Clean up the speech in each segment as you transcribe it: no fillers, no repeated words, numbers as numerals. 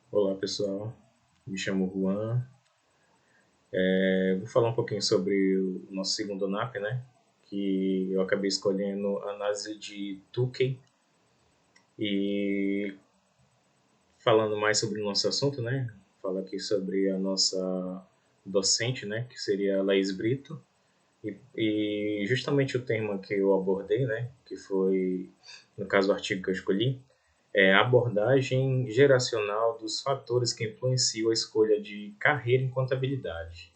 Olá pessoal, me chamo Juan. Vou falar um pouquinho sobre o nosso segundo NAP, né? Que eu acabei escolhendo a análise de Tukey. E falando mais sobre o nosso assunto, né? Falo aqui sobre a nossa docente, né? Que seria a Laís Brito. E justamente o tema que eu abordei, né? Que foi, no caso, o artigo que eu escolhi, é a abordagem geracional dos fatores que influenciam a escolha de carreira em contabilidade,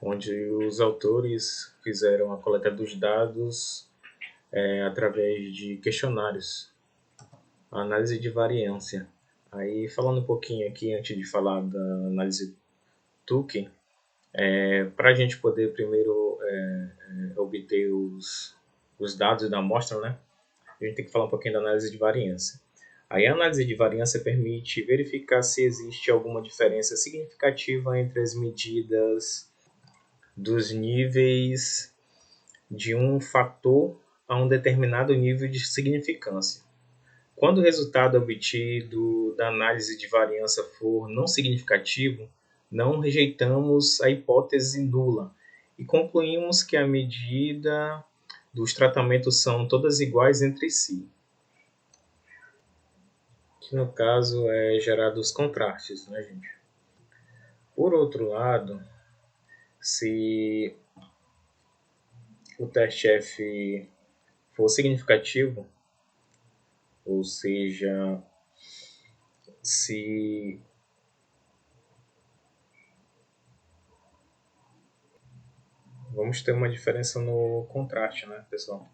onde os autores fizeram a coleta dos dados através de questionários, a análise de variância. Aí, falando um pouquinho aqui, antes de falar da análise Tukey, para a gente poder primeiro obter os dados da amostra, né, a gente tem que falar um pouquinho da análise de variância. Aí, a análise de variância permite verificar se existe alguma diferença significativa entre as medidas dos níveis de um fator a um determinado nível de significância. Quando o resultado obtido da análise de variância for não significativo, não rejeitamos a hipótese nula e concluímos que a medida dos tratamentos são todas iguais entre si, que no caso é gerado os contrastes, né, gente? Por outro lado, se o teste F for significativo, ou seja, se vamos ter uma diferença no contraste, né, pessoal?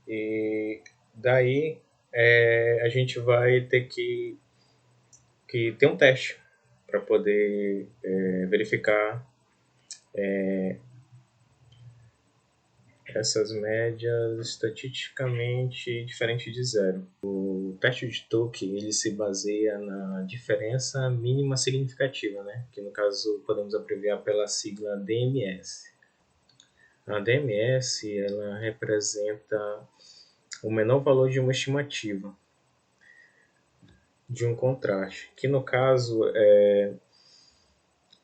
E daí a gente vai ter que ter um teste para poder verificar essas médias estatisticamente diferentes de zero. O teste de Tukey ele se baseia na diferença mínima significativa, né? Que no caso podemos abreviar pela sigla DMS. A DMS ela representa o menor valor de uma estimativa de um contraste, que no caso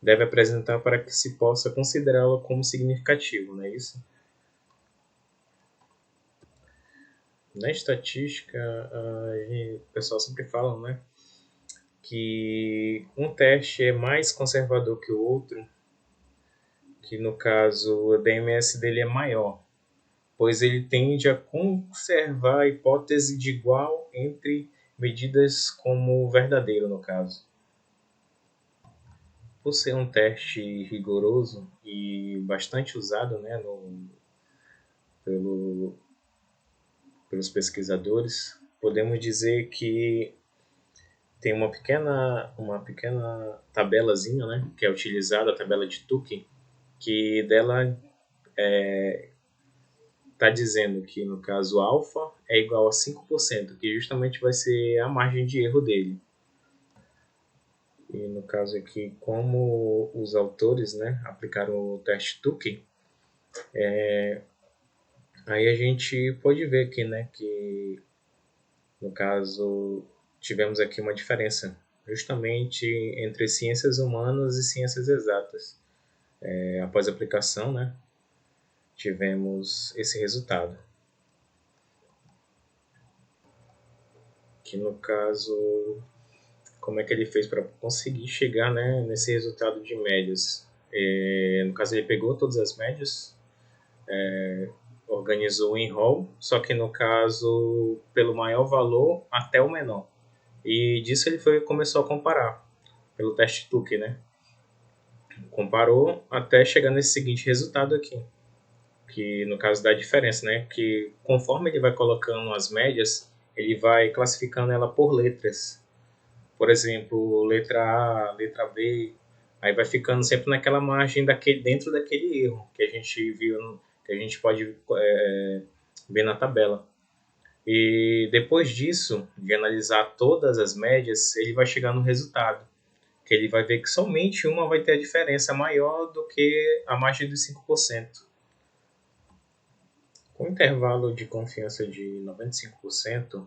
deve apresentar para que se possa considerá-lo como significativo, não é isso? Na estatística, o pessoal sempre fala, né, que um teste é mais conservador que o outro, que no caso o DMS dele é maior, pois ele tende a conservar a hipótese de igual entre medidas como verdadeiro no caso. Por ser um teste rigoroso e bastante usado, né, pelo, pelos pesquisadores, podemos dizer que tem uma pequena tabelazinha, né, que é utilizada, a tabela de Tukey, que dela está dizendo que no caso alfa é igual a 5%, que justamente vai ser a margem de erro dele. E no caso aqui, como os autores, né, aplicaram o teste Tukey, aí a gente pode ver aqui, né, que no caso tivemos aqui uma diferença justamente entre ciências humanas e ciências exatas. Após a aplicação, né, tivemos esse resultado, que no caso, como é que ele fez para conseguir chegar, né, nesse resultado de médias? No caso, ele pegou todas as médias, organizou em rol, só que no caso, pelo maior valor até o menor. E disso ele começou a comparar, pelo teste Tukey, né? Comparou até chegar nesse seguinte resultado aqui, que no caso dá diferença, né? Que conforme ele vai colocando as médias, ele vai classificando ela por letras. Por exemplo, letra A, letra B, aí vai ficando sempre naquela margem dentro daquele erro que a gente viu, que a gente pode ver na tabela. E depois disso, de analisar todas as médias, ele vai chegar no resultado, que ele vai ver que somente uma vai ter a diferença maior do que a margem dos 5%. Com intervalo de confiança de 95%,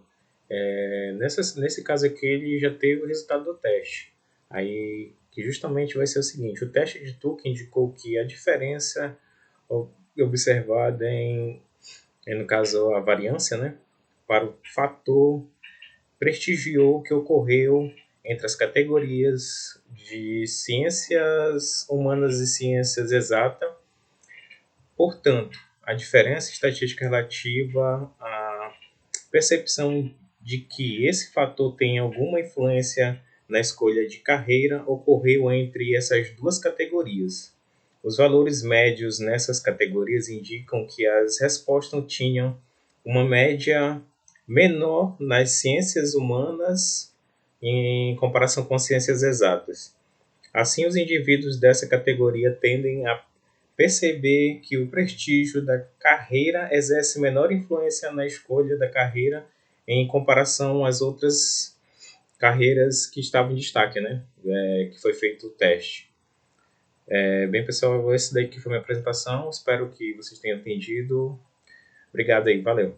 Nesse caso aqui, ele já teve o resultado do teste. Aí, que justamente vai ser o seguinte: o teste de Turing indicou que a diferença observada no caso, a variância, né, para o fator prestigiou que ocorreu entre as categorias de ciências humanas e ciências exatas. Portanto, a diferença estatística relativa à percepção de que esse fator tem alguma influência na escolha de carreira ocorreu entre essas duas categorias. Os valores médios nessas categorias indicam que as respostas tinham uma média menor nas ciências humanas em comparação com ciências exatas. Assim, os indivíduos dessa categoria tendem a perceber que o prestígio da carreira exerce menor influência na escolha da carreira em comparação às outras carreiras que estavam em destaque, né? Que foi feito o teste. Bem, pessoal, esse daí que foi a minha apresentação. Espero que vocês tenham entendido. Obrigado aí, valeu.